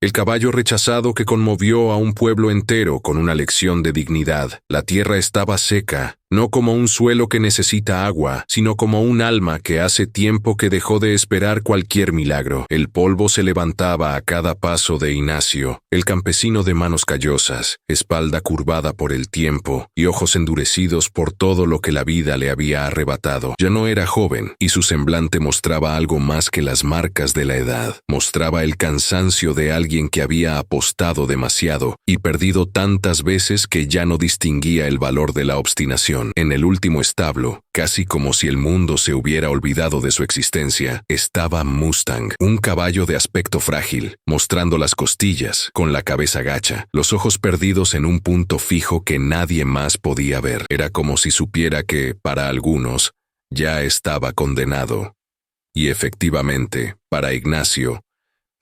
El caballo rechazado que conmovió a un pueblo entero con una lección de dignidad. La tierra estaba seca, no como un suelo que necesita agua, sino como un alma que hace tiempo que dejó de esperar cualquier milagro. El polvo se levantaba a cada paso de Ignacio, el campesino de manos callosas, espalda curvada por el tiempo y ojos endurecidos por todo lo que la vida le había arrebatado. Ya no era joven, y su semblante mostraba algo más que las marcas de la edad. Mostraba el cansancio de alguien que había apostado demasiado y perdido tantas veces que ya no distinguía el valor de la obstinación. En el último establo, casi como si el mundo se hubiera olvidado de su existencia, estaba Mustang, un caballo de aspecto frágil, mostrando las costillas, con la cabeza gacha, los ojos perdidos en un punto fijo que nadie más podía ver. Era como si supiera que, para algunos, ya estaba condenado. Y efectivamente, para Ignacio,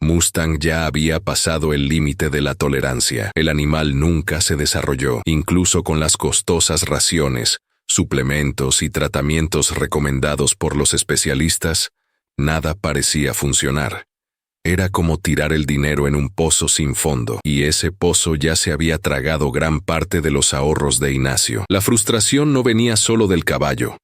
Mustang ya había pasado el límite de la tolerancia. El animal nunca se desarrolló, incluso con las costosas raciones, suplementos y tratamientos recomendados por los especialistas, nada parecía funcionar. Era como tirar el dinero en un pozo sin fondo, y ese pozo ya se había tragado gran parte de los ahorros de Ignacio. La frustración no venía solo del caballo.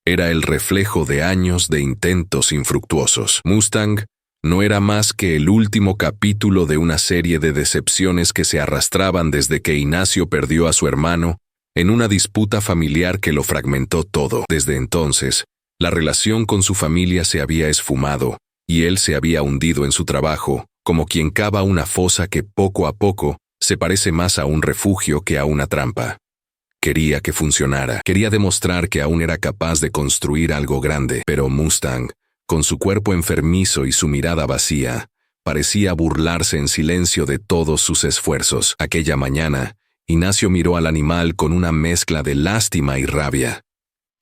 Era el reflejo de años de intentos infructuosos. Mustang no era más que el último capítulo de una serie de decepciones que se arrastraban desde que Ignacio perdió a su hermano en una disputa familiar que lo fragmentó todo. Desde entonces, la relación con su familia se había esfumado, y él se había hundido en su trabajo, como quien cava una fosa que poco a poco se parece más a un refugio que a una trampa. Quería que funcionara, quería demostrar que aún era capaz de construir algo grande, pero Mustang, con su cuerpo enfermizo y su mirada vacía, parecía burlarse en silencio de todos sus esfuerzos. Aquella mañana, Ignacio miró al animal con una mezcla de lástima y rabia.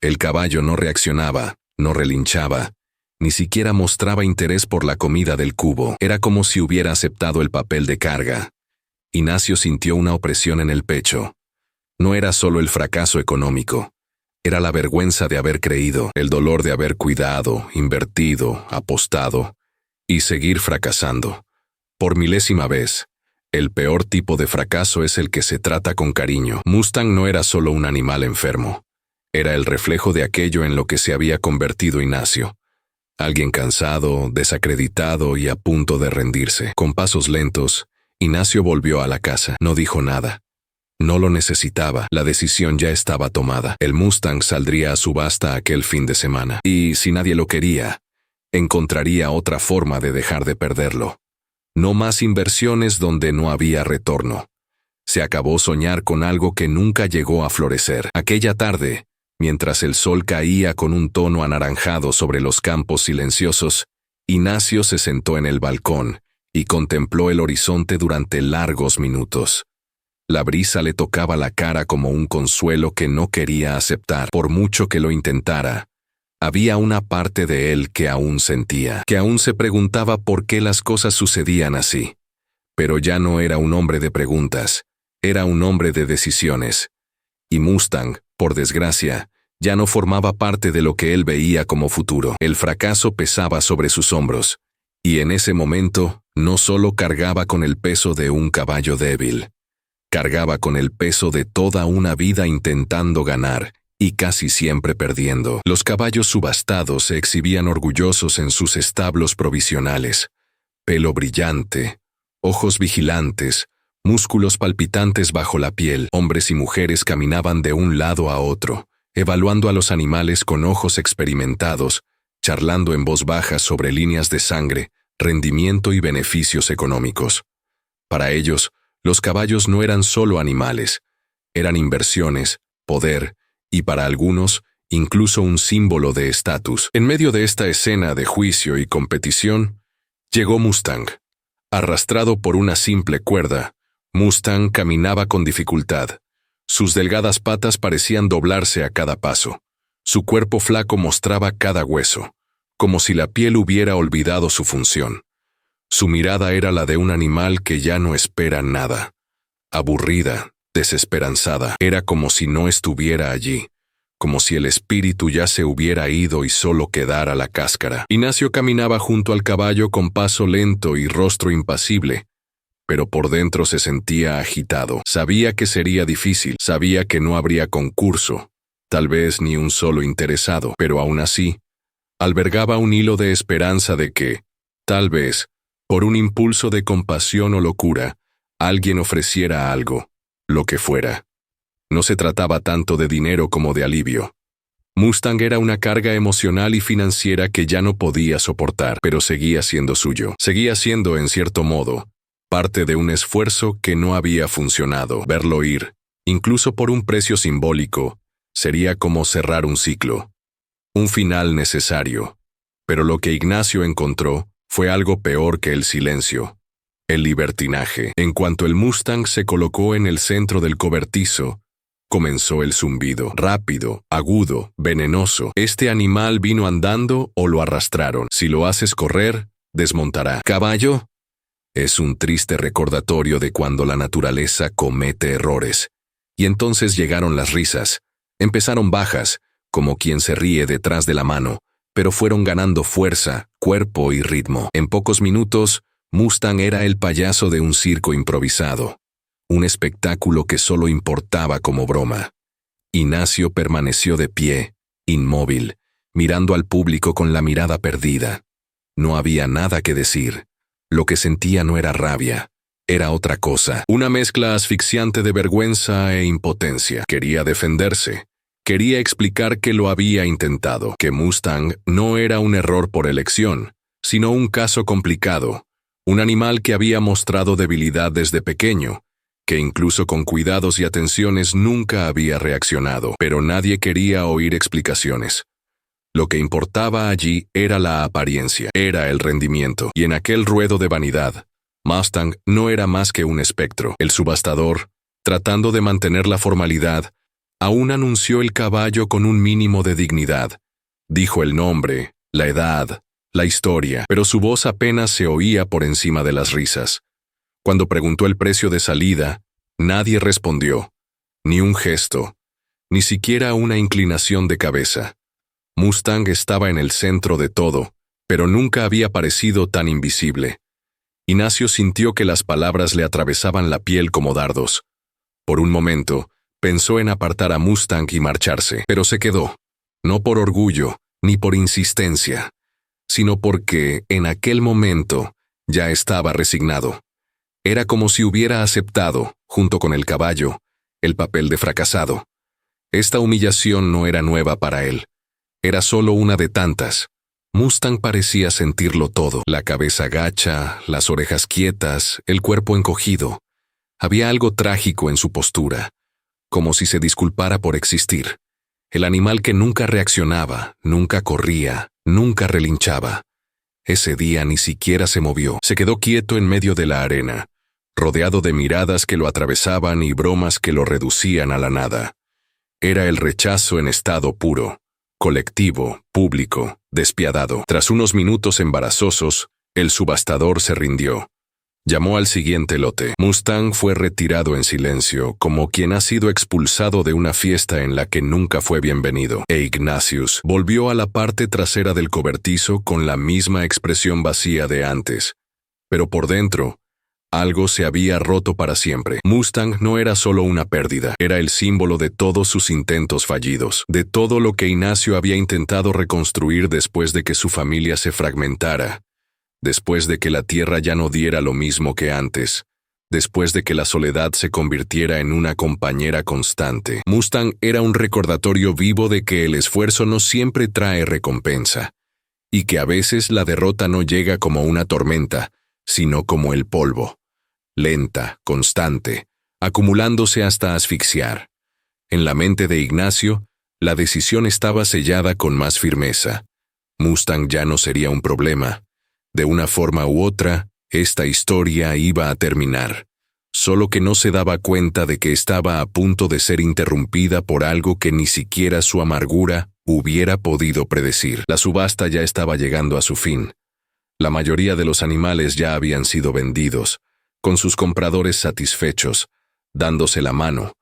El caballo no reaccionaba, no relinchaba, ni siquiera mostraba interés por la comida del cubo. Era como si hubiera aceptado el papel de carga. Ignacio sintió una opresión en el pecho. No era solo el fracaso económico. Era la vergüenza de haber creído, el dolor de haber cuidado, invertido, apostado y seguir fracasando. Por milésima vez, el peor tipo de fracaso es el que se trata con cariño. Mustang no era solo un animal enfermo. Era el reflejo de aquello en lo que se había convertido Ignacio. Alguien cansado, desacreditado y a punto de rendirse. Con pasos lentos, Ignacio volvió a la casa. No dijo nada. No lo necesitaba, la decisión ya estaba tomada. El Mustang saldría a subasta aquel fin de semana, y si nadie lo quería, encontraría otra forma de dejar de perderlo. No más inversiones donde no había retorno. Se acabó soñar con algo que nunca llegó a florecer. Aquella tarde, mientras el sol caía con un tono anaranjado sobre los campos silenciosos, Ignacio se sentó en el balcón y contempló el horizonte durante largos minutos. La brisa le tocaba la cara como un consuelo que no quería aceptar. Por mucho que lo intentara, había una parte de él que aún sentía, que aún se preguntaba por qué las cosas sucedían así. Pero ya no era un hombre de preguntas, era un hombre de decisiones. Y Mustang, por desgracia, ya no formaba parte de lo que él veía como futuro. El fracaso pesaba sobre sus hombros, y en ese momento no solo cargaba con el peso de un caballo débil, cargaba con el peso de toda una vida intentando ganar y casi siempre perdiendo. Los caballos subastados se exhibían orgullosos en sus establos provisionales. Pelo brillante, ojos vigilantes, músculos palpitantes bajo la piel. Hombres y mujeres caminaban de un lado a otro, evaluando a los animales con ojos experimentados, charlando en voz baja sobre líneas de sangre, rendimiento y beneficios económicos. Para ellos, los caballos no eran solo animales, eran inversiones, poder y para algunos, incluso un símbolo de estatus. En medio de esta escena de juicio y competición, llegó Mustang. Arrastrado por una simple cuerda, Mustang caminaba con dificultad. Sus delgadas patas parecían doblarse a cada paso. Su cuerpo flaco mostraba cada hueso, como si la piel hubiera olvidado su función. Su mirada era la de un animal que ya no espera nada. Aburrida, desesperanzada. Era como si no estuviera allí, como si el espíritu ya se hubiera ido y solo quedara la cáscara. Ignacio caminaba junto al caballo con paso lento y rostro impasible, pero por dentro se sentía agitado. Sabía que sería difícil, sabía que no habría concurso, tal vez ni un solo interesado, pero aún así, albergaba un hilo de esperanza de que, tal vez, por un impulso de compasión o locura, alguien ofreciera algo, lo que fuera. No se trataba tanto de dinero como de alivio. Mustang era una carga emocional y financiera que ya no podía soportar, pero seguía siendo suyo. Seguía siendo, en cierto modo, parte de un esfuerzo que no había funcionado. Verlo ir, incluso por un precio simbólico, sería como cerrar un ciclo. Un final necesario. Pero lo que Ignacio encontró fue algo peor que el silencio. El libertinaje. En cuanto el Mustang se colocó en el centro del cobertizo, comenzó el zumbido, rápido, agudo, venenoso. Este animal vino andando o lo arrastraron. Si lo haces correr, desmontará. ¿Caballo? Es un triste recordatorio de cuando la naturaleza comete errores. Y entonces llegaron las risas. Empezaron bajas, como quien se ríe detrás de la mano, pero fueron ganando fuerza, cuerpo y ritmo. En pocos minutos, Mustang era el payaso de un circo improvisado. Un espectáculo que solo importaba como broma. Ignacio permaneció de pie, inmóvil, mirando al público con la mirada perdida. No había nada que decir. Lo que sentía no era rabia, era otra cosa. Una mezcla asfixiante de vergüenza e impotencia. Quería defenderse. Quería explicar que lo había intentado, que Mustang no era un error por elección, sino un caso complicado. Un animal que había mostrado debilidad desde pequeño, que incluso con cuidados y atenciones nunca había reaccionado, pero nadie quería oír explicaciones. Lo que importaba allí era la apariencia, era el rendimiento, y en aquel ruedo de vanidad, Mustang no era más que un espectro. El subastador, tratando de mantener la formalidad, aún anunció el caballo con un mínimo de dignidad. Dijo el nombre, la edad, la historia, pero su voz apenas se oía por encima de las risas. Cuando preguntó el precio de salida, nadie respondió, ni un gesto, ni siquiera una inclinación de cabeza. Mustang estaba en el centro de todo, pero nunca había parecido tan invisible. Ignacio sintió que las palabras le atravesaban la piel como dardos. Por un momento, pensó en apartar a Mustang y marcharse, pero se quedó, no por orgullo, ni por insistencia, sino porque, en aquel momento, ya estaba resignado. Era como si hubiera aceptado, junto con el caballo, el papel de fracasado. Esta humillación no era nueva para él. Era solo una de tantas. Mustang parecía sentirlo todo, la cabeza gacha, las orejas quietas, el cuerpo encogido. Había algo trágico en su postura, como si se disculpara por existir. El animal que nunca reaccionaba, nunca corría, nunca relinchaba. Ese día ni siquiera se movió, se quedó quieto en medio de la arena, rodeado de miradas que lo atravesaban y bromas que lo reducían a la nada. Era el rechazo en estado puro, colectivo, público, despiadado. Tras unos minutos embarazosos, el subastador se rindió. Llamó al siguiente lote. Mustang fue retirado en silencio, como quien ha sido expulsado de una fiesta en la que nunca fue bienvenido. E Ignatius volvió a la parte trasera del cobertizo con la misma expresión vacía de antes. Pero por dentro, algo se había roto para siempre. Mustang no era solo una pérdida, era el símbolo de todos sus intentos fallidos, de todo lo que Ignacio había intentado reconstruir después de que su familia se fragmentara, después de que la tierra ya no diera lo mismo que antes, después de que la soledad se convirtiera en una compañera constante. Mustang era un recordatorio vivo de que el esfuerzo no siempre trae recompensa, y que a veces la derrota no llega como una tormenta, sino como el polvo. Lenta, constante, acumulándose hasta asfixiar. En la mente de Ignacio, la decisión estaba sellada con más firmeza. Mustang ya no sería un problema. De una forma u otra, esta historia iba a terminar. Solo que no se daba cuenta de que estaba a punto de ser interrumpida por algo que ni siquiera su amargura hubiera podido predecir. La subasta ya estaba llegando a su fin. La mayoría de los animales ya habían sido vendidos, con sus compradores satisfechos, dándose la mano,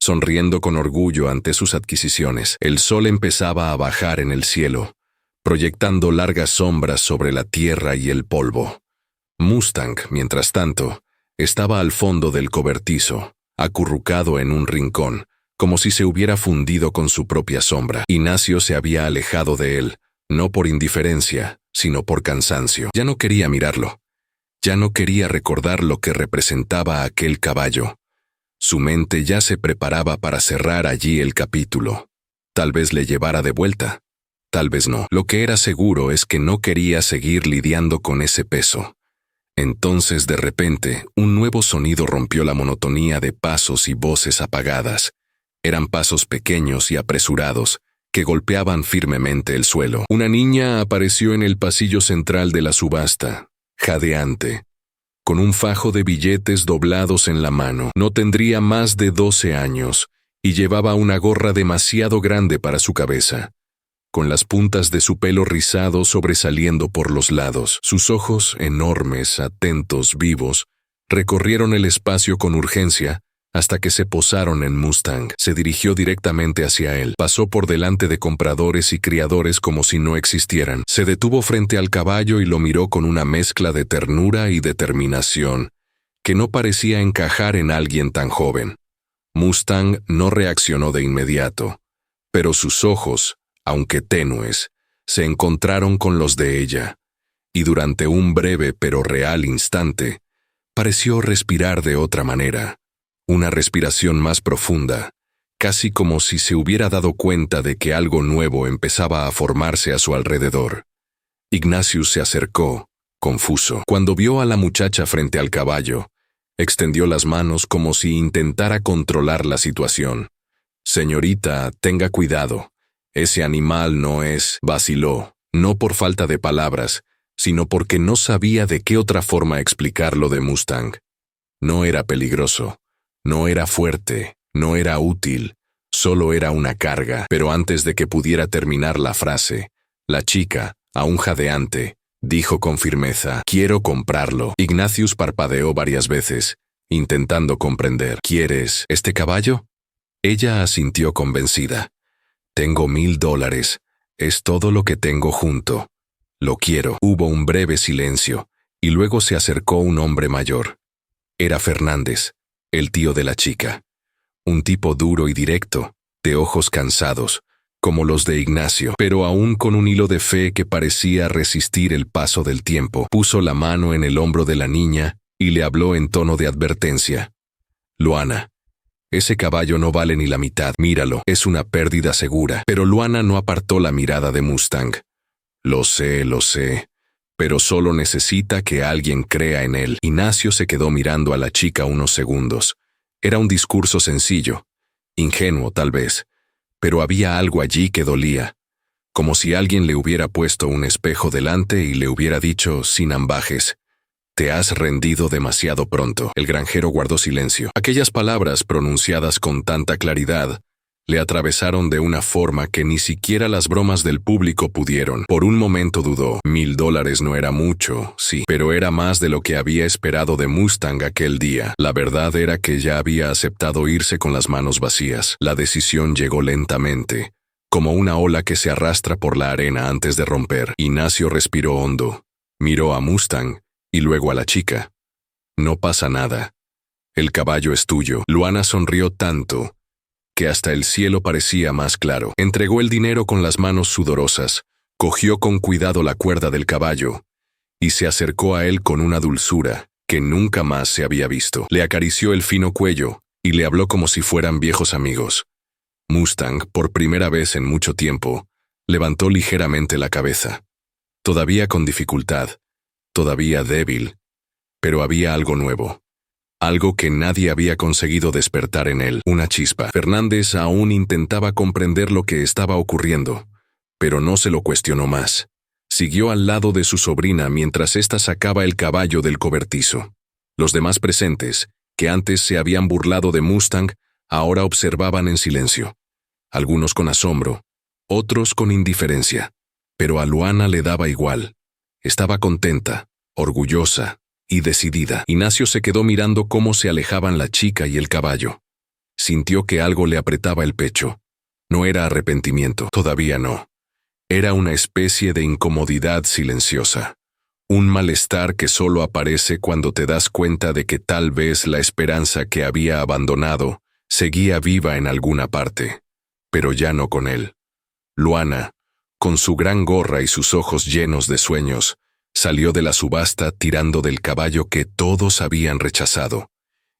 sonriendo con orgullo ante sus adquisiciones. El sol empezaba a bajar en el cielo, proyectando largas sombras sobre la tierra y el polvo. Mustang, mientras tanto, Estaba al fondo del cobertizo, acurrucado en un rincón, como si se hubiera fundido con su propia sombra. Ignacio se había alejado de él, no por indiferencia, sino por cansancio. Ya no quería mirarlo. Ya no quería recordar lo que representaba aquel caballo. Su mente ya se preparaba para cerrar allí el capítulo. Tal vez le llevara de vuelta. Tal vez no. Lo que era seguro es que no quería seguir lidiando con ese peso. Entonces, de repente, un nuevo sonido rompió la monotonía de pasos y voces apagadas. Eran pasos pequeños y apresurados, que golpeaban firmemente el suelo. Una niña apareció en el pasillo central de la subasta, jadeante, con un fajo de billetes doblados en la mano. No tendría más de 12 años, y llevaba una gorra demasiado grande para su cabeza, con las puntas de su pelo rizado sobresaliendo por los lados. Sus ojos, enormes, atentos, vivos, recorrieron el espacio con urgencia hasta que se posaron en Mustang. Se dirigió directamente hacia él. Pasó por delante de compradores y criadores como si no existieran. Se detuvo frente al caballo y lo miró con una mezcla de ternura y determinación que no parecía encajar en alguien tan joven. Mustang no reaccionó de inmediato, pero sus ojos, aunque tenues, se encontraron con los de ella, y durante un breve pero real instante, pareció respirar de otra manera, una respiración más profunda, casi como si se hubiera dado cuenta de que algo nuevo empezaba a formarse a su alrededor. Ignatius se acercó, confuso. Cuando vio a la muchacha frente al caballo, extendió las manos como si intentara controlar la situación. «Señorita, tenga cuidado. Ese animal no es», vaciló, no por falta de palabras, sino porque no sabía de qué otra forma explicar lo de Mustang. No era peligroso, no era fuerte, no era útil, solo era una carga. Pero antes de que pudiera terminar la frase, la chica, aún jadeante, dijo con firmeza: «Quiero comprarlo». Ignatius parpadeó varias veces, intentando comprender. «¿Quieres este caballo?». Ella asintió convencida. «Tengo $1000. Es todo lo que tengo junto. Lo quiero». Hubo un breve silencio, y luego se acercó un hombre mayor. Era Fernández, el tío de la chica. Un tipo duro y directo, de ojos cansados, como los de Ignacio, pero aún con un hilo de fe que parecía resistir el paso del tiempo. Puso la mano en el hombro de la niña y le habló en tono de advertencia. «Luana, ese caballo no vale ni la mitad. Míralo, es una pérdida segura». Pero Luana no apartó la mirada de Mustang. Lo sé, pero solo necesita que alguien crea en él». Ignacio se quedó mirando a la chica unos segundos. Era un discurso sencillo, ingenuo tal vez, pero había algo allí que dolía, como si alguien le hubiera puesto un espejo delante y le hubiera dicho sin ambajes: «Te has rendido demasiado pronto». El granjero guardó silencio. Aquellas palabras pronunciadas con tanta claridad le atravesaron de una forma que ni siquiera las bromas del público pudieron. Por un momento dudó. $1000 no era mucho, sí, pero era más de lo que había esperado de Mustang aquel día. La verdad era que ya había aceptado irse con las manos vacías. La decisión llegó lentamente, como una ola que se arrastra por la arena antes de romper. Ignacio respiró hondo, miró a Mustang y luego a la chica. «No pasa nada. El caballo es tuyo». Luana sonrió tanto que hasta el cielo parecía más claro. Entregó el dinero con las manos sudorosas, cogió con cuidado la cuerda del caballo y se acercó a él con una dulzura que nunca más se había visto. Le acarició el fino cuello y le habló como si fueran viejos amigos. Mustang, por primera vez en mucho tiempo, levantó ligeramente la cabeza. Todavía con dificultad, todavía débil, pero había algo nuevo. Algo que nadie había conseguido despertar en él, una chispa. Fernández aún intentaba comprender lo que estaba ocurriendo, pero no se lo cuestionó más. Siguió al lado de su sobrina mientras ésta sacaba el caballo del cobertizo. Los demás presentes, que antes se habían burlado de Mustang, ahora observaban en silencio. Algunos con asombro, otros con indiferencia. Pero a Luana le daba igual. Estaba contenta, orgullosa y decidida. Ignacio se quedó mirando cómo se alejaban la chica y el caballo. Sintió que algo le apretaba el pecho. No era arrepentimiento, todavía no. Era una especie de incomodidad silenciosa. Un malestar que solo aparece cuando te das cuenta de que tal vez la esperanza que había abandonado seguía viva en alguna parte, pero ya no con él. Luana, con su gran gorra y sus ojos llenos de sueños, salió de la subasta tirando del caballo que todos habían rechazado.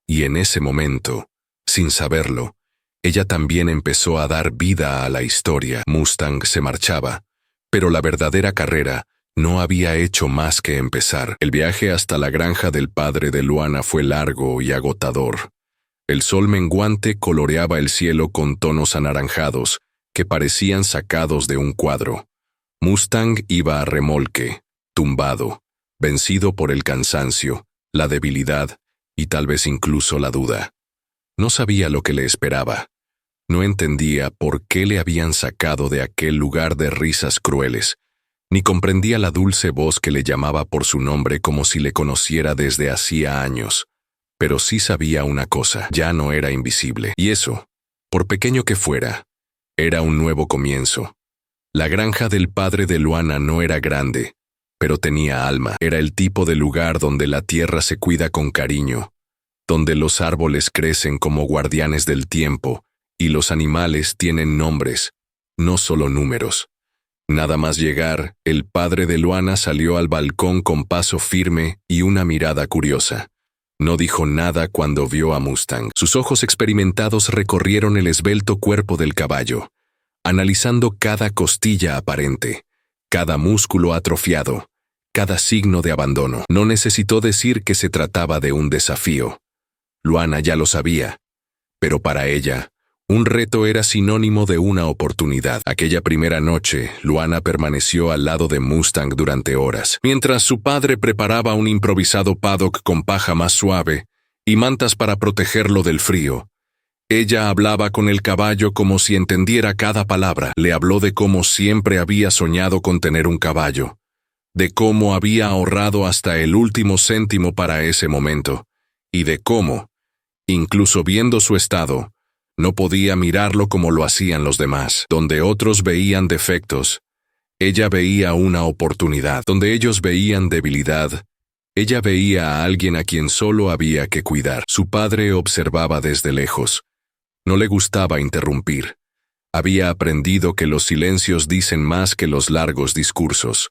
Y en ese momento, sin saberlo, ella también empezó a dar vida a la historia. Mustang se marchaba, pero la verdadera carrera no había hecho más que empezar. El viaje hasta la granja del padre de Luana fue largo y agotador. El sol menguante coloreaba el cielo con tonos anaranjados que parecían sacados de un cuadro. Mustang iba a remolque, tumbado, vencido por el cansancio, la debilidad y tal vez incluso la duda. No sabía lo que le esperaba. No entendía por qué le habían sacado de aquel lugar de risas crueles, ni comprendía la dulce voz que le llamaba por su nombre como si le conociera desde hacía años. Pero sí sabía una cosa: ya no era invisible. Y eso, por pequeño que fuera, era un nuevo comienzo. La granja del padre de Luana no era grande, pero tenía alma. Era el tipo de lugar donde la tierra se cuida con cariño, donde los árboles crecen como guardianes del tiempo y los animales tienen nombres, no solo números. Nada más llegar, el padre de Luana salió al balcón con paso firme y una mirada curiosa. No dijo nada cuando vio a Mustang. Sus ojos experimentados recorrieron el esbelto cuerpo del caballo, analizando cada costilla aparente, cada músculo atrofiado, cada signo de abandono. No necesitó decir que se trataba de un desafío. Luana ya lo sabía, pero para ella, un reto era sinónimo de una oportunidad. Aquella primera noche, Luana permaneció al lado de Mustang durante horas, mientras su padre preparaba un improvisado paddock con paja más suave y mantas para protegerlo del frío. Ella hablaba con el caballo como si entendiera cada palabra. Le habló de cómo siempre había soñado con tener un caballo, de cómo había ahorrado hasta el último céntimo para ese momento, y de cómo, incluso viendo su estado, no podía mirarlo como lo hacían los demás. Donde otros veían defectos, ella veía una oportunidad. Donde ellos veían debilidad, ella veía a alguien a quien solo había que cuidar. Su padre observaba desde lejos. No le gustaba interrumpir. Había aprendido que los silencios dicen más que los largos discursos.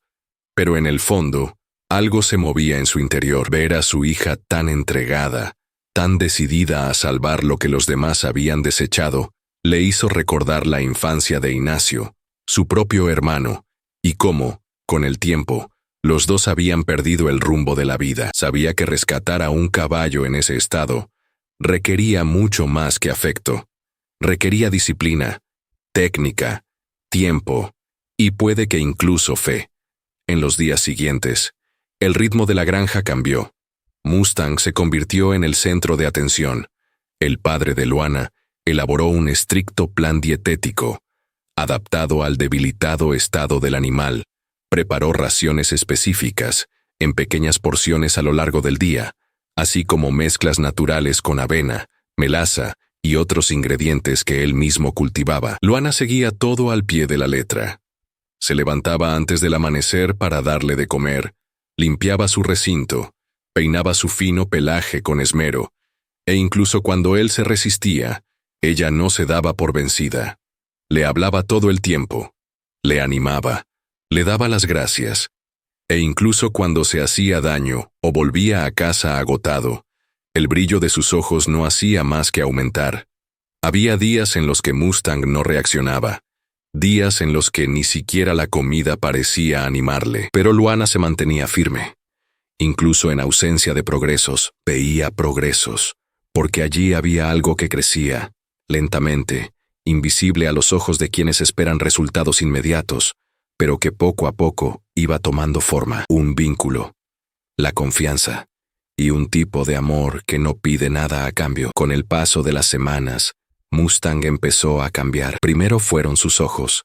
Pero en el fondo, algo se movía en su interior. Ver a su hija tan entregada, tan decidida a salvar lo que los demás habían desechado, le hizo recordar la infancia de Ignacio, su propio hermano, y cómo, con el tiempo, los dos habían perdido el rumbo de la vida. Sabía que rescatar a un caballo en ese estado requería mucho más que afecto. Requería disciplina, técnica, tiempo, y puede que incluso fe. En los días siguientes, el ritmo de la granja cambió. Mustang se convirtió en el centro de atención. El padre de Luana elaboró un estricto plan dietético, adaptado al debilitado estado del animal. Preparó raciones específicas, en pequeñas porciones a lo largo del día, así como mezclas naturales con avena, melaza y otros ingredientes que él mismo cultivaba. Luana seguía todo al pie de la letra. Se levantaba antes del amanecer para darle de comer, limpiaba su recinto, peinaba su fino pelaje con esmero, e incluso cuando él se resistía, ella no se daba por vencida. Le hablaba todo el tiempo, le animaba, le daba las gracias, e incluso cuando se hacía daño o volvía a casa agotado, el brillo de sus ojos no hacía más que aumentar. Había días en los que Mustang no reaccionaba, días en los que ni siquiera la comida parecía animarle, pero Luana se mantenía firme. Incluso en ausencia de progresos, veía progresos, porque allí había algo que crecía, lentamente, invisible a los ojos de quienes esperan resultados inmediatos, pero que poco a poco iba tomando forma. Un vínculo, la confianza, y un tipo de amor que no pide nada a cambio. Con el paso de las semanas, Mustang empezó a cambiar. Primero fueron sus ojos.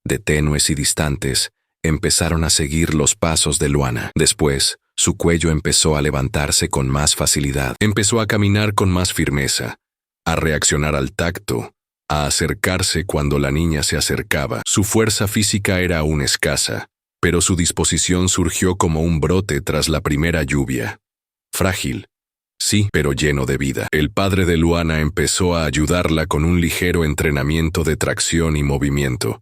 De tenues y distantes, empezaron a seguir los pasos de Luana. Después, su cuello empezó a levantarse con más facilidad. Empezó a caminar con más firmeza, a reaccionar al tacto, a acercarse cuando la niña se acercaba. Su fuerza física era aún escasa, pero su disposición surgió como un brote tras la primera lluvia. Frágil, sí, pero lleno de vida. El padre de Luana empezó a ayudarla con un ligero entrenamiento de tracción y movimiento.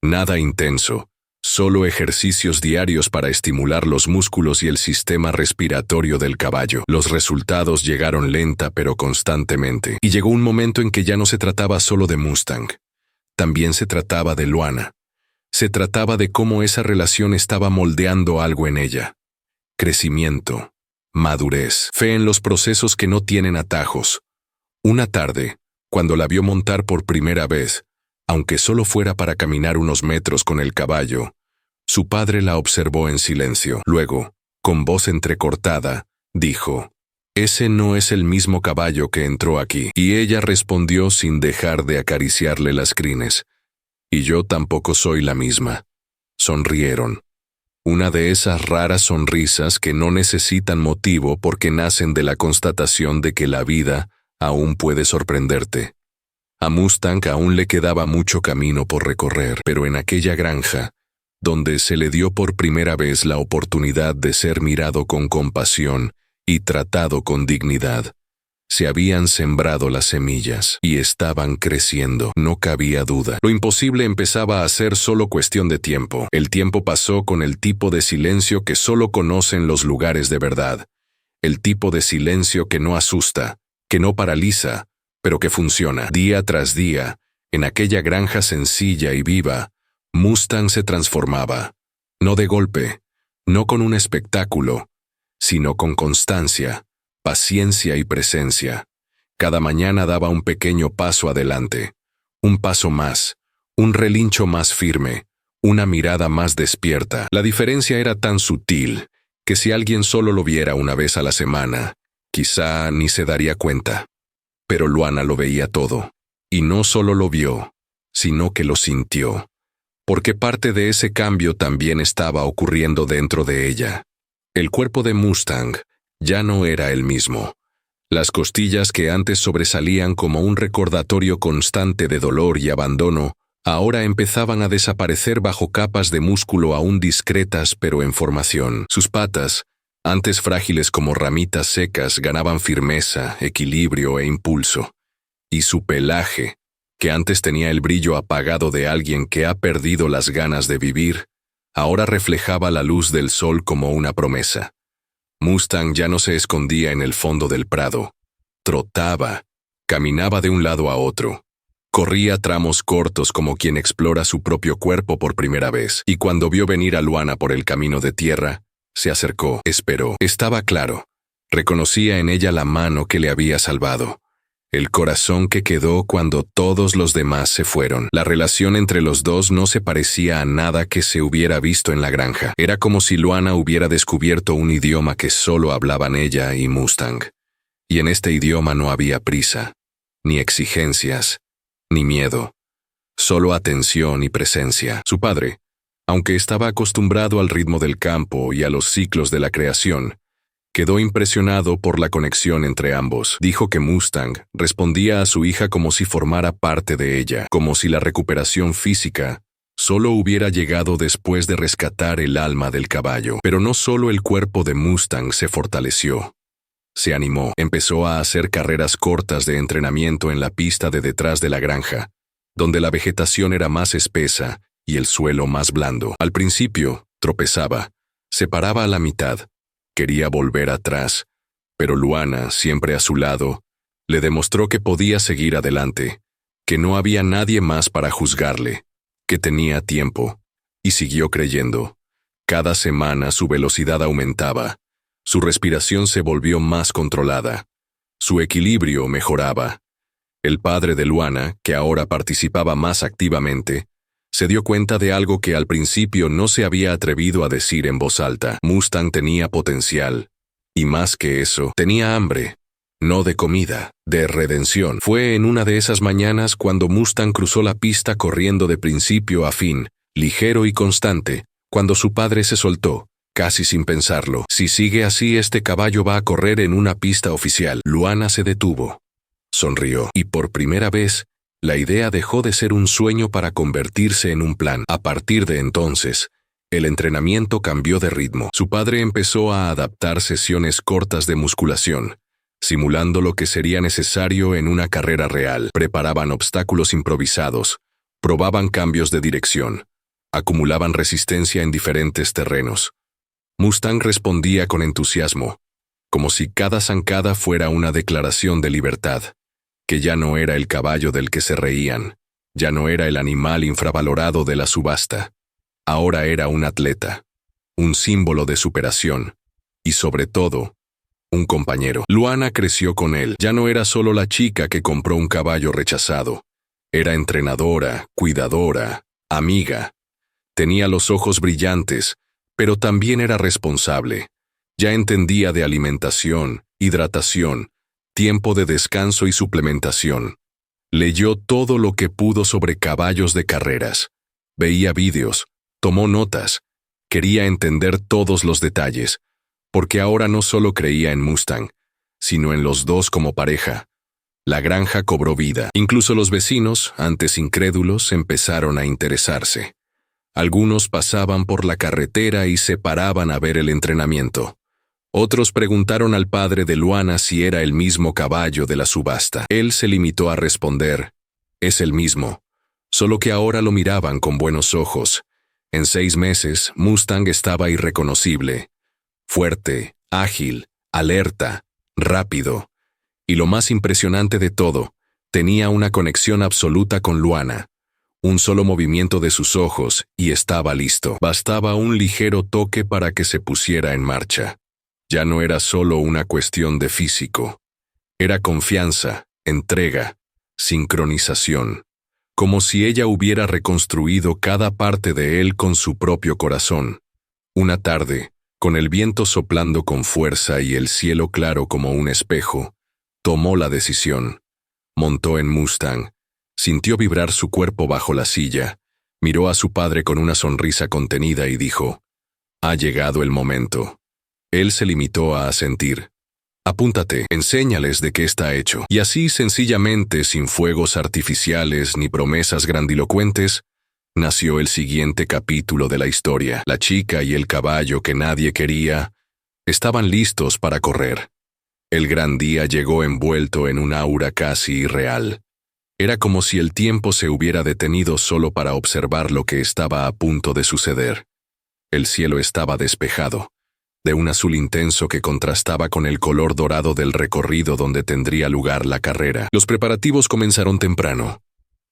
Nada intenso, solo ejercicios diarios para estimular los músculos y el sistema respiratorio del caballo. Los resultados llegaron lenta pero constantemente, y llegó un momento en que ya no se trataba solo de Mustang. También se trataba de Luana. Se trataba de cómo esa relación estaba moldeando algo en ella. Crecimiento, madurez, fe en los procesos que no tienen atajos. Una tarde, cuando la vio montar por primera vez, aunque solo fuera para caminar unos metros con el caballo, su padre la observó en silencio. Luego, con voz entrecortada, dijo: «Ese no es el mismo caballo que entró aquí». Y ella respondió sin dejar de acariciarle las crines: «Y yo tampoco soy la misma». Sonrieron. Una de esas raras sonrisas que no necesitan motivo porque nacen de la constatación de que la vida aún puede sorprenderte. A Mustang aún le quedaba mucho camino por recorrer, pero en aquella granja, donde se le dio por primera vez la oportunidad de ser mirado con compasión y tratado con dignidad, se habían sembrado las semillas y estaban creciendo, no cabía duda. Lo imposible empezaba a ser solo cuestión de tiempo. El tiempo pasó con el tipo de silencio que solo conocen los lugares de verdad. El tipo de silencio que no asusta, que no paraliza, pero que funciona. Día tras día, en aquella granja sencilla y viva, Mustang se transformaba. No de golpe, no con un espectáculo, sino con constancia, paciencia y presencia. Cada mañana daba un pequeño paso adelante, un paso más, un relincho más firme, una mirada más despierta. La diferencia era tan sutil que si alguien solo lo viera una vez a la semana, quizá ni se daría cuenta. Pero Luana lo veía todo, y no solo lo vio, sino que lo sintió, porque parte de ese cambio también estaba ocurriendo dentro de ella. El cuerpo de Mustang ya no era el mismo. Las costillas que antes sobresalían como un recordatorio constante de dolor y abandono, ahora empezaban a desaparecer bajo capas de músculo aún discretas pero en formación. Sus patas, antes frágiles como ramitas secas, ganaban firmeza, equilibrio e impulso. Y su pelaje, que antes tenía el brillo apagado de alguien que ha perdido las ganas de vivir, ahora reflejaba la luz del sol como una promesa. Mustang ya no se escondía en el fondo del prado. Trotaba, caminaba de un lado a otro. Corría tramos cortos como quien explora su propio cuerpo por primera vez, y cuando vio venir a Luana por el camino de tierra, se acercó, esperó. Estaba claro. Reconocía en ella la mano que le había salvado. El corazón que quedó cuando todos los demás se fueron. La relación entre los dos no se parecía a nada que se hubiera visto en la granja. Era como si Luana hubiera descubierto un idioma que solo hablaban ella y Mustang. Y en este idioma no había prisa, ni exigencias, ni miedo. Solo atención y presencia. Su padre, aunque estaba acostumbrado al ritmo del campo y a los ciclos de la creación, quedó impresionado por la conexión entre ambos. Dijo que Mustang respondía a su hija como si formara parte de ella, como si la recuperación física solo hubiera llegado después de rescatar el alma del caballo. Pero no solo el cuerpo de Mustang se fortaleció. Se animó, empezó a hacer carreras cortas de entrenamiento en la pista de detrás de la granja, donde la vegetación era más espesa y el suelo más blando. Al principio, tropezaba, se paraba a la mitad. Quería volver atrás, pero Luana, siempre a su lado, le demostró que podía seguir adelante, que no había nadie más para juzgarle, que tenía tiempo, y siguió creyendo. Cada semana su velocidad aumentaba, su respiración se volvió más controlada, su equilibrio mejoraba. El padre de Luana, que ahora participaba más activamente, se dio cuenta de algo que al principio no se había atrevido a decir en voz alta. Mustang tenía potencial. Y más que eso, tenía hambre. No de comida, de redención. Fue en una de esas mañanas cuando Mustang cruzó la pista corriendo de principio a fin, ligero y constante, cuando su padre se soltó, casi sin pensarlo. Si sigue así, este caballo va a correr en una pista oficial. Luana se detuvo. Sonrió, y por primera vez, la idea dejó de ser un sueño para convertirse en un plan. A partir de entonces, El entrenamiento cambió de ritmo. Su padre empezó a adaptar sesiones cortas de musculación, simulando lo que sería necesario en una carrera real. Preparaban obstáculos improvisados, probaban cambios de dirección, acumulaban resistencia en diferentes terrenos. Mustang respondía con entusiasmo, como si cada zancada fuera una declaración de libertad, que ya no era el caballo del que se reían, ya no era el animal infravalorado de la subasta. Ahora era un atleta, un símbolo de superación, y sobre todo, un compañero. Luana creció con él. Ya no era solo la chica que compró un caballo rechazado. Era entrenadora, cuidadora, amiga. Tenía los ojos brillantes, pero también era responsable. Ya entendía de alimentación, hidratación, tiempo de descanso y suplementación. Leyó todo lo que pudo sobre caballos de carreras. Veía vídeos, tomó notas. Quería entender todos los detalles, porque ahora no solo creía en Mustang, sino en los dos como pareja. La granja cobró vida. Incluso los vecinos, antes incrédulos, empezaron a interesarse. Algunos pasaban por la carretera y se paraban a ver el entrenamiento. Otros preguntaron al padre de Luana si era el mismo caballo de la subasta. Él se limitó a responder, «Es el mismo», solo que ahora lo miraban con buenos ojos. En 6 meses, Mustang estaba irreconocible. Fuerte, ágil, alerta, rápido. Y lo más impresionante de todo, tenía una conexión absoluta con Luana. Un solo movimiento de sus ojos y estaba listo. Bastaba un ligero toque para que se pusiera en marcha. Ya no era solo una cuestión de físico. Era confianza, entrega, sincronización. Como si ella hubiera reconstruido cada parte de él con su propio corazón. Una tarde, con el viento soplando con fuerza y el cielo claro como un espejo, tomó la decisión. Montó en Mustang, sintió vibrar su cuerpo bajo la silla, miró a su padre con una sonrisa contenida y dijo, «Ha llegado el momento». Él se limitó a asentir. «Apúntate, enséñales de qué está hecho». Y así sencillamente, sin fuegos artificiales ni promesas grandilocuentes, nació el siguiente capítulo de la historia. La chica y el caballo que nadie quería estaban listos para correr. El gran día llegó envuelto en un aura casi irreal. Era como si el tiempo se hubiera detenido solo para observar lo que estaba a punto de suceder. El cielo estaba despejado, de un azul intenso que contrastaba con el color dorado del recorrido donde tendría lugar la carrera. Los preparativos comenzaron temprano.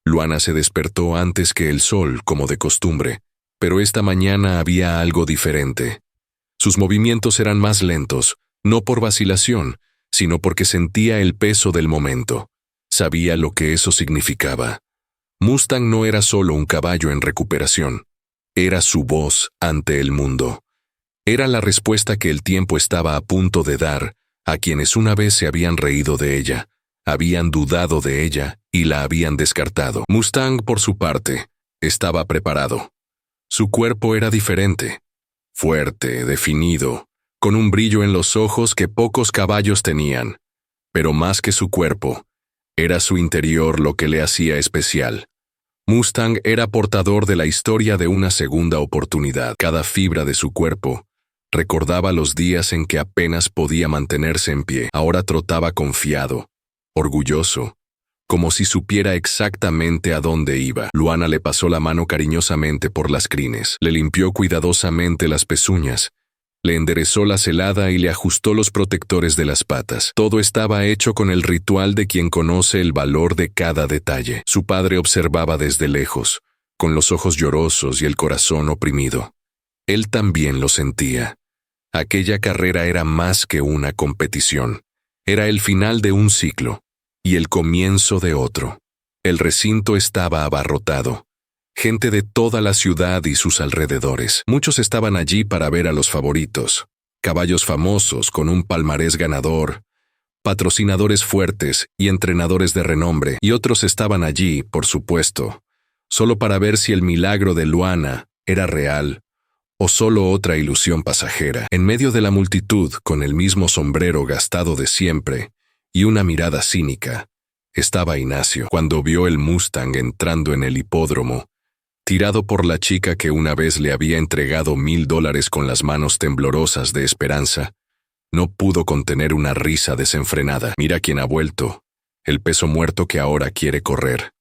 Luana se despertó antes que el sol, como de costumbre, pero esta mañana había algo diferente. Sus movimientos eran más lentos, no por vacilación, sino porque sentía el peso del momento. Sabía lo que eso significaba. Mustang no era solo un caballo en recuperación. Era su voz ante el mundo. Era la respuesta que el tiempo estaba a punto de dar a quienes una vez se habían reído de ella, habían dudado de ella y la habían descartado. Mustang, por su parte, estaba preparado. Su cuerpo era diferente, fuerte, definido, con un brillo en los ojos que pocos caballos tenían. Pero más que su cuerpo, era su interior lo que le hacía especial. Mustang era portador de la historia de una segunda oportunidad. Cada fibra de su cuerpo recordaba los días en que apenas podía mantenerse en pie. Ahora trotaba confiado, orgulloso, como si supiera exactamente a dónde iba. Luana le pasó la mano cariñosamente por las crines, le limpió cuidadosamente las pezuñas, le enderezó la celada y le ajustó los protectores de las patas. Todo estaba hecho con el ritual de quien conoce el valor de cada detalle. Su padre observaba desde lejos, con los ojos llorosos y el corazón oprimido. Él también lo sentía. Aquella carrera era más que una competición. Era el final de un ciclo y el comienzo de otro. El recinto estaba abarrotado. Gente de toda la ciudad y sus alrededores. Muchos estaban allí para ver a los favoritos. Caballos famosos con un palmarés ganador, patrocinadores fuertes y entrenadores de renombre. Y otros estaban allí, por supuesto, solo para ver si el milagro de Luana era real o solo otra ilusión pasajera. En medio de la multitud, con el mismo sombrero gastado de siempre y una mirada cínica, estaba Ignacio. Cuando vio el Mustang entrando en el hipódromo, tirado por la chica que una vez le había entregado $1000 con las manos temblorosas de esperanza, no pudo contener una risa desenfrenada. Mira quién ha vuelto, el peso muerto que ahora quiere correr.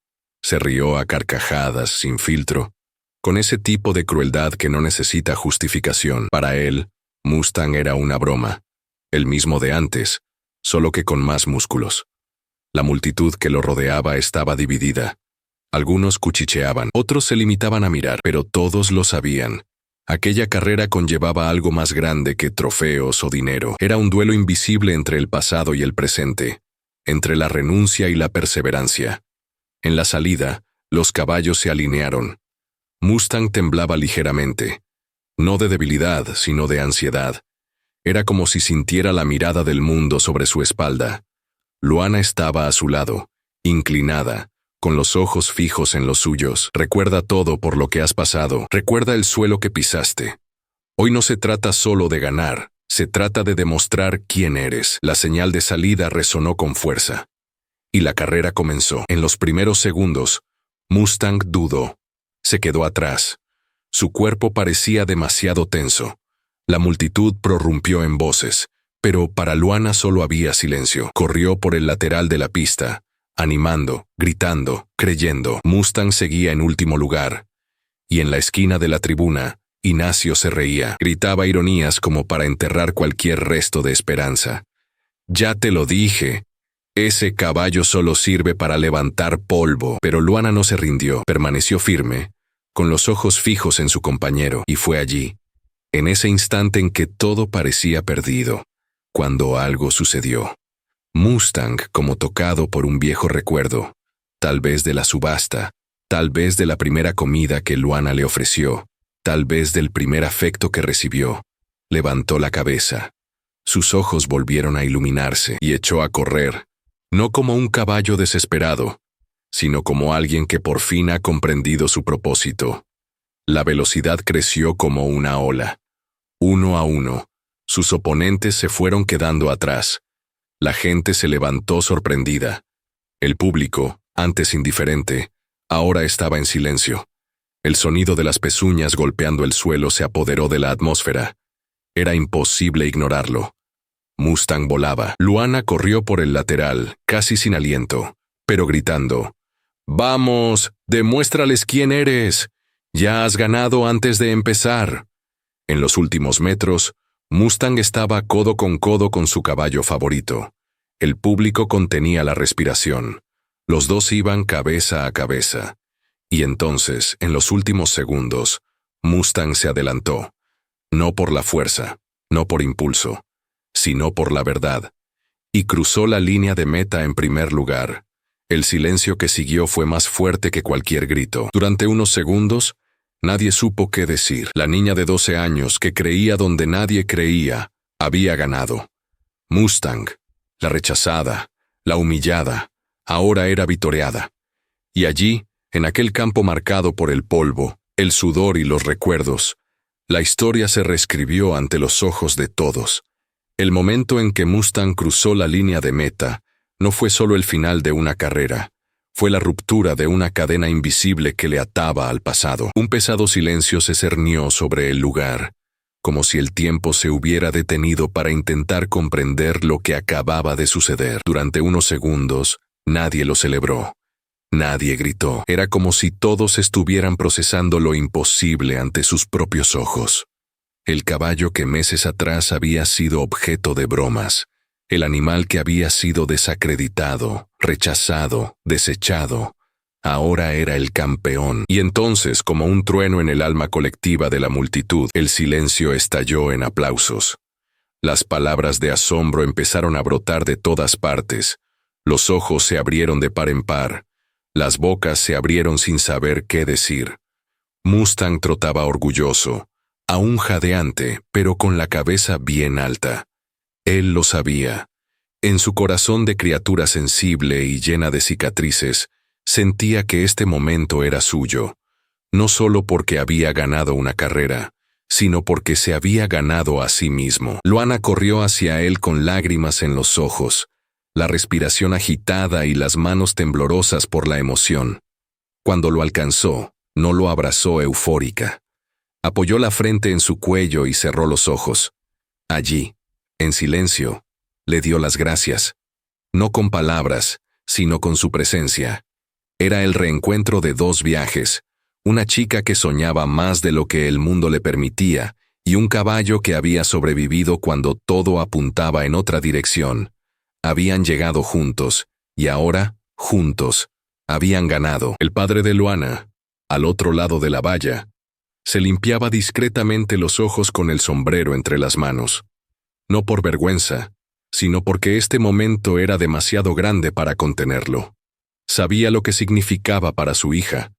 Se rió a carcajadas, sin filtro, con ese tipo de crueldad que no necesita justificación. Para él, Mustang era una broma, el mismo de antes, solo que con más músculos. La multitud que lo rodeaba estaba dividida. Algunos cuchicheaban, otros se limitaban a mirar, pero todos lo sabían. Aquella carrera conllevaba algo más grande que trofeos o dinero. Era un duelo invisible entre el pasado y el presente, entre la renuncia y la perseverancia. En la salida, los caballos se alinearon. Mustang temblaba ligeramente, no de debilidad, sino de ansiedad. Era como si sintiera la mirada del mundo sobre su espalda. Luana estaba a su lado, inclinada, con los ojos fijos en los suyos. Recuerda todo por lo que has pasado. Recuerda el suelo que pisaste. Hoy no se trata solo de ganar, se trata de demostrar quién eres. La señal de salida resonó con fuerza. Y la carrera comenzó. En los primeros segundos, Mustang dudó. Se quedó atrás. Su cuerpo parecía demasiado tenso. La multitud prorrumpió en voces, pero para Luana solo había silencio. Corrió por el lateral de la pista, animando, gritando, creyendo. Mustang seguía en último lugar. Y en la esquina de la tribuna, Ignacio se reía. Gritaba ironías como para enterrar cualquier resto de esperanza. Ya te lo dije. Ese caballo solo sirve para levantar polvo. Pero Luana no se rindió. Permaneció firme, con los ojos fijos en su compañero. Y fue allí, en ese instante en que todo parecía perdido, cuando algo sucedió. Mustang, como tocado por un viejo recuerdo, tal vez de la subasta, tal vez de la primera comida que Luana le ofreció, tal vez del primer afecto que recibió, levantó la cabeza. Sus ojos volvieron a iluminarse y echó a correr, no como un caballo desesperado, sino como alguien que por fin ha comprendido su propósito. La velocidad creció como una ola. Uno a uno, sus oponentes se fueron quedando atrás. La gente se levantó sorprendida. El público, antes indiferente, ahora estaba en silencio. El sonido de las pezuñas golpeando el suelo se apoderó de la atmósfera. Era imposible ignorarlo. Mustang volaba. Luana corrió por el lateral, casi sin aliento, pero gritando: «¡Vamos! ¡Demuéstrales quién eres! ¡Ya has ganado antes de empezar!». En los últimos metros, Mustang estaba codo con su caballo favorito. El público contenía la respiración. Los dos iban cabeza a cabeza. Y entonces, en los últimos segundos, Mustang se adelantó. No por la fuerza, no por impulso, sino por la verdad. Y cruzó la línea de meta en primer lugar. El silencio que siguió fue más fuerte que cualquier grito. Durante unos segundos, nadie supo qué decir. La niña de 12 años, que creía donde nadie creía, había ganado. Mustang, la rechazada, la humillada, ahora era vitoreada. Y allí, en aquel campo marcado por el polvo, el sudor y los recuerdos, la historia se reescribió ante los ojos de todos. El momento en que Mustang cruzó la línea de meta no fue solo el final de una carrera. Fue la ruptura de una cadena invisible que le ataba al pasado. Un pesado silencio se cernió sobre el lugar, como si el tiempo se hubiera detenido para intentar comprender lo que acababa de suceder. Durante unos segundos, nadie lo celebró. Nadie gritó. Era como si todos estuvieran procesando lo imposible ante sus propios ojos. El caballo que meses atrás había sido objeto de bromas, el animal que había sido desacreditado, rechazado, desechado, ahora era el campeón. Y entonces, como un trueno en el alma colectiva de la multitud, el silencio estalló en aplausos. Las palabras de asombro empezaron a brotar de todas partes. Los ojos se abrieron de par en par. Las bocas se abrieron sin saber qué decir. Mustang trotaba orgulloso, aún jadeante, pero con la cabeza bien alta. Él lo sabía. En su corazón de criatura sensible y llena de cicatrices, sentía que este momento era suyo, no solo porque había ganado una carrera, sino porque se había ganado a sí mismo. Luana corrió hacia él con lágrimas en los ojos, la respiración agitada y las manos temblorosas por la emoción. Cuando lo alcanzó, No lo abrazó eufórica. Apoyó la frente en su cuello y cerró los ojos. Allí, en silencio, le dio las gracias. No con palabras, sino con su presencia. Era el reencuentro de dos viajes, una chica que soñaba más de lo que el mundo le permitía, y un caballo que había sobrevivido cuando todo apuntaba en otra dirección. Habían llegado juntos, y ahora, juntos, habían ganado. El padre de Luana, al otro lado de la valla, se limpiaba discretamente los ojos con el sombrero entre las manos. No por vergüenza, sino porque este momento era demasiado grande para contenerlo. Sabía lo que significaba para su hija,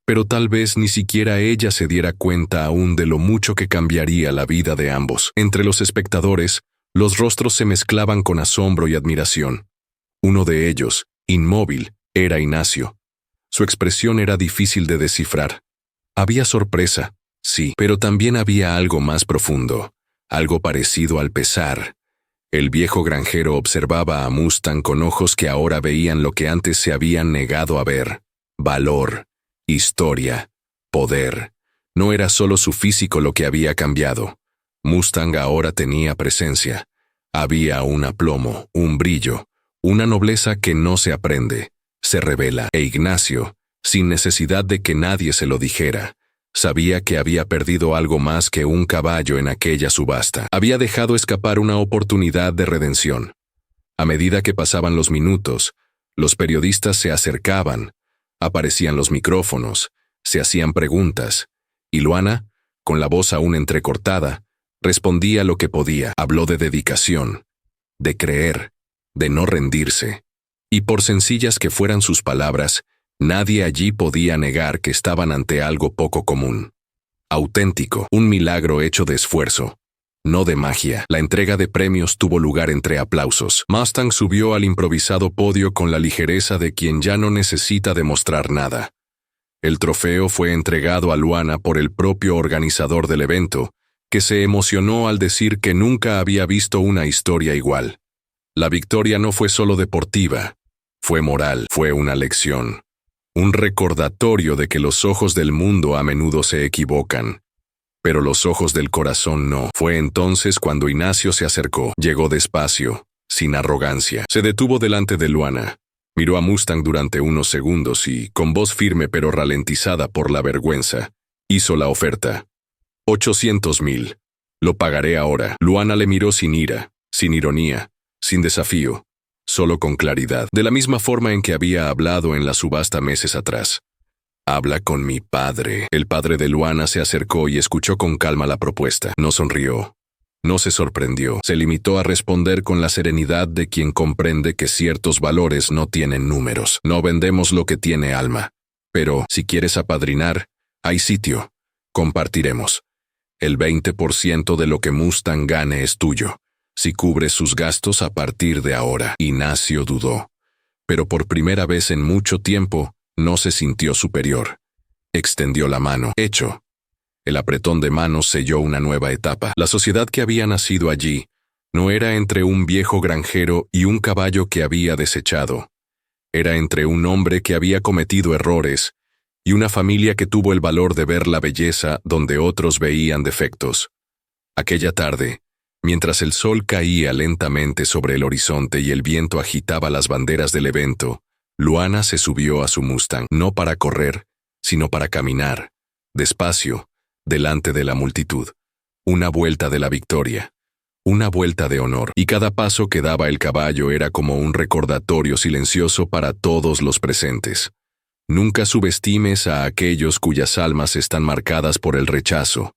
pero tal vez ni siquiera ella se diera cuenta aún de lo mucho que cambiaría la vida de ambos. Entre los espectadores, los rostros se mezclaban con asombro y admiración. Uno de ellos, inmóvil, era Ignacio. Su expresión era difícil de descifrar. Había sorpresa, sí, pero también había algo más profundo, algo parecido al pesar. El viejo granjero observaba a Mustang con ojos que ahora veían lo que antes se habían negado a ver: valor, historia, poder. No era solo su físico lo que había cambiado. Mustang ahora tenía presencia. Había un aplomo, un brillo, una nobleza que no se aprende, se revela. E Ignacio, sin necesidad de que nadie se lo dijera, sabía que había perdido algo más que un caballo en aquella subasta. Había dejado escapar una oportunidad de redención. A medida que pasaban los minutos, los periodistas se acercaban, aparecían los micrófonos, se hacían preguntas, y Luana, con la voz aún entrecortada, respondía lo que podía. Habló de dedicación, de creer, de no rendirse. Y por sencillas que fueran sus palabras, nadie allí podía negar que estaban ante algo poco común. Auténtico, un milagro hecho de esfuerzo, no de magia. La entrega de premios tuvo lugar entre aplausos. Mustang subió al improvisado podio con la ligereza de quien ya no necesita demostrar nada. El trofeo fue entregado a Luana por el propio organizador del evento, que se emocionó al decir que nunca había visto una historia igual. La victoria no fue solo deportiva, fue moral, fue una lección. Un recordatorio de que los ojos del mundo a menudo se equivocan, pero los ojos del corazón no. Fue entonces cuando Ignacio se acercó. Llegó despacio, sin arrogancia. Se detuvo delante de Luana. Miró a Mustang durante unos segundos y, con voz firme pero ralentizada por la vergüenza, hizo la oferta. 800,000. Lo pagaré ahora. Luana le miró sin ira, sin ironía, sin desafío, solo con claridad, de la misma forma en que había hablado en la subasta meses atrás. Habla con mi padre. El padre de Luana se acercó y escuchó con calma la propuesta. No sonrió. No se sorprendió. Se limitó a responder con la serenidad de quien comprende que ciertos valores no tienen números. No vendemos lo que tiene alma. Pero, si quieres apadrinar, hay sitio. Compartiremos. El 20% de lo que Mustang gane es tuyo, si cubres sus gastos a partir de ahora. Ignacio dudó. Pero por primera vez en mucho tiempo, no se sintió superior. Extendió la mano. Hecho. El apretón de manos selló una nueva etapa. La sociedad que había nacido allí no era entre un viejo granjero y un caballo que había desechado. Era entre un hombre que había cometido errores y una familia que tuvo el valor de ver la belleza donde otros veían defectos. Aquella tarde, mientras el sol caía lentamente sobre el horizonte y el viento agitaba las banderas del evento, Luana se subió a su Mustang, no para correr, sino para caminar, despacio, delante de la multitud. Una vuelta de la victoria, una vuelta de honor, y cada paso que daba el caballo era como un recordatorio silencioso para todos los presentes. Nunca subestimes a aquellos cuyas almas están marcadas por el rechazo,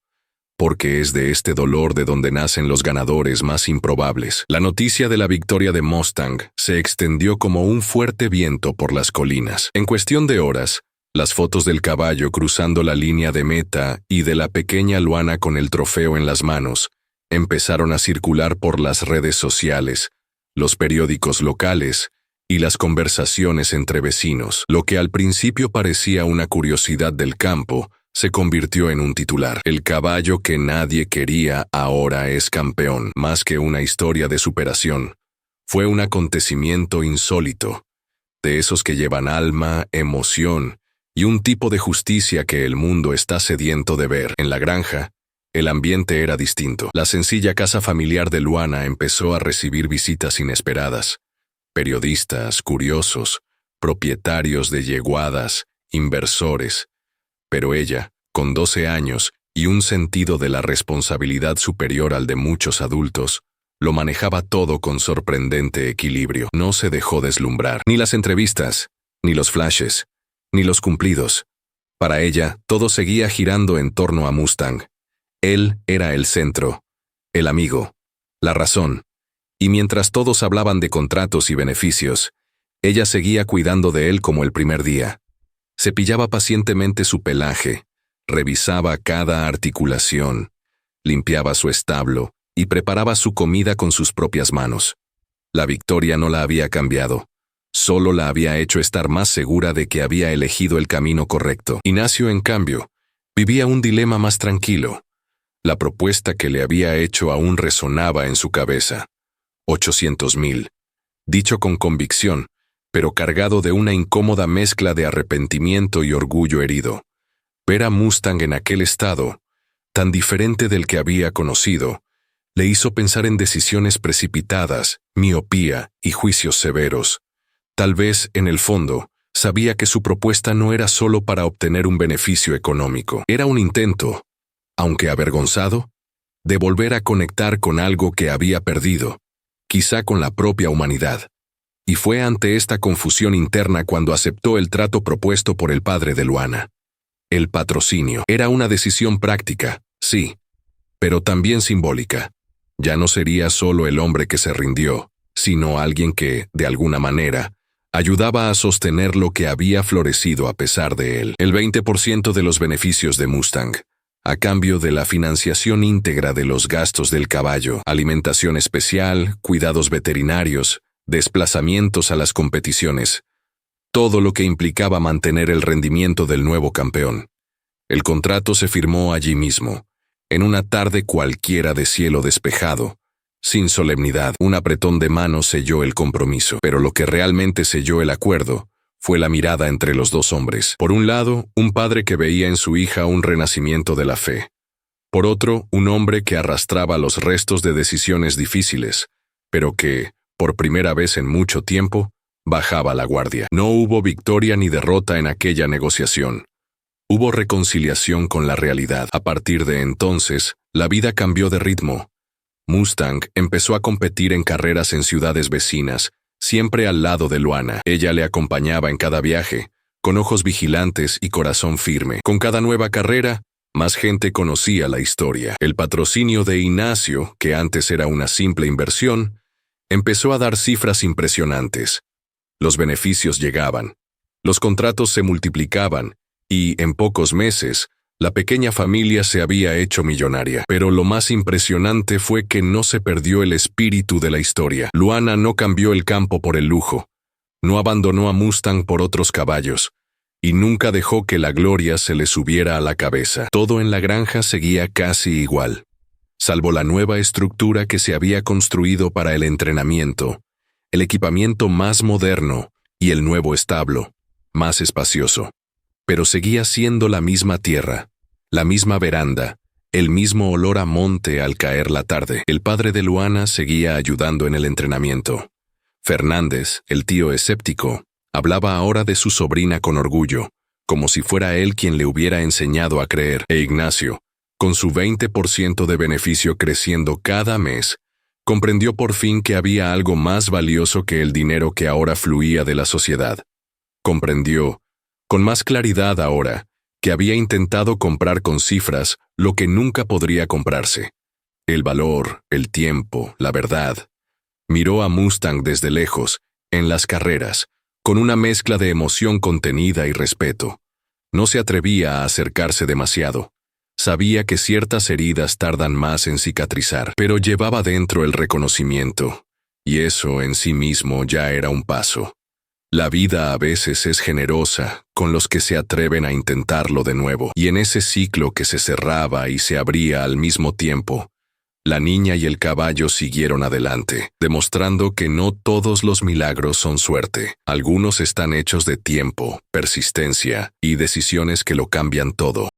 porque es de este dolor de donde nacen los ganadores más improbables. La noticia de la victoria de Mustang se extendió como un fuerte viento por las colinas. En cuestión de horas, las fotos del caballo cruzando la línea de meta y de la pequeña Luana con el trofeo en las manos empezaron a circular por las redes sociales, los periódicos locales y las conversaciones entre vecinos. Lo que al principio parecía una curiosidad del campo, se convirtió en un titular. El caballo que nadie quería ahora es campeón. Más que una historia de superación, fue un acontecimiento insólito, de esos que llevan alma, emoción y un tipo de justicia que el mundo está sediento de ver. En la granja, el ambiente era distinto. La sencilla casa familiar de Luana empezó a recibir visitas inesperadas. Periodistas, curiosos, propietarios de yeguadas, inversores. Pero ella, con 12 años y un sentido de la responsabilidad superior al de muchos adultos, lo manejaba todo con sorprendente equilibrio. No se dejó deslumbrar. Ni las entrevistas, ni los flashes, ni los cumplidos. Para ella, todo seguía girando en torno a Mustang. Él era el centro, el amigo, la razón. Y mientras todos hablaban de contratos y beneficios, ella seguía cuidando de él como el primer día. Cepillaba pacientemente su pelaje, revisaba cada articulación, limpiaba su establo y preparaba su comida con sus propias manos. La victoria no la había cambiado, solo la había hecho estar más segura de que había elegido el camino correcto. Ignacio, en cambio, vivía un dilema más tranquilo. La propuesta que le había hecho aún resonaba en su cabeza. 800,000. Dicho con convicción, pero cargado de una incómoda mezcla de arrepentimiento y orgullo herido. Ver a Mustang en aquel estado, tan diferente del que había conocido, le hizo pensar en decisiones precipitadas, miopía y juicios severos. Tal vez, en el fondo, sabía que su propuesta no era solo para obtener un beneficio económico. Era un intento, aunque avergonzado, de volver a conectar con algo que había perdido, quizá con la propia humanidad. Y fue ante esta confusión interna cuando aceptó el trato propuesto por el padre de Luana. El patrocinio. Era una decisión práctica, sí, pero también simbólica. Ya no sería solo el hombre que se rindió, sino alguien que, de alguna manera, ayudaba a sostener lo que había florecido a pesar de él. El 20% de los beneficios de Mustang, a cambio de la financiación íntegra de los gastos del caballo, alimentación especial, cuidados veterinarios, desplazamientos a las competiciones, todo lo que implicaba mantener el rendimiento del nuevo campeón. El contrato se firmó allí mismo, en una tarde cualquiera de cielo despejado, sin solemnidad. Un apretón de manos selló el compromiso, pero lo que realmente selló el acuerdo fue la mirada entre los dos hombres. Por un lado, un padre que veía en su hija un renacimiento de la fe. Por otro, un hombre que arrastraba los restos de decisiones difíciles, pero que, por primera vez en mucho tiempo, bajaba la guardia. No hubo victoria ni derrota en aquella negociación. Hubo reconciliación con la realidad. A partir de entonces, la vida cambió de ritmo. Mustang empezó a competir en carreras en ciudades vecinas, siempre al lado de Luana. Ella le acompañaba en cada viaje, con ojos vigilantes y corazón firme. Con cada nueva carrera, más gente conocía la historia. El patrocinio de Ignacio, que antes era una simple inversión, empezó a dar cifras impresionantes. Los beneficios llegaban, los contratos se multiplicaban, y, en pocos meses, la pequeña familia se había hecho millonaria. Pero lo más impresionante fue que no se perdió el espíritu de la historia. Luana no cambió el campo por el lujo, no abandonó a Mustang por otros caballos, y nunca dejó que la gloria se le subiera a la cabeza. Todo en la granja seguía casi igual, salvo la nueva estructura que se había construido para el entrenamiento, el equipamiento más moderno y el nuevo establo, más espacioso. Pero seguía siendo la misma tierra, la misma veranda, el mismo olor a monte al caer la tarde. El padre de Luana seguía ayudando en el entrenamiento. Fernández, el tío escéptico, hablaba ahora de su sobrina con orgullo, como si fuera él quien le hubiera enseñado a creer. E Ignacio, con su 20% de beneficio creciendo cada mes, comprendió por fin que había algo más valioso que el dinero que ahora fluía de la sociedad. Comprendió, con más claridad ahora, que había intentado comprar con cifras lo que nunca podría comprarse. El valor, el tiempo, la verdad. Miró a Mustang desde lejos, en las carreras, con una mezcla de emoción contenida y respeto. No se atrevía a acercarse demasiado. Sabía que ciertas heridas tardan más en cicatrizar, pero llevaba dentro el reconocimiento, y eso en sí mismo ya era un paso. La vida a veces es generosa con los que se atreven a intentarlo de nuevo, y en ese ciclo que se cerraba y se abría al mismo tiempo, La niña y el caballo siguieron adelante, demostrando que no todos los milagros son suerte. Algunos están hechos de tiempo, persistencia y decisiones que lo cambian todo.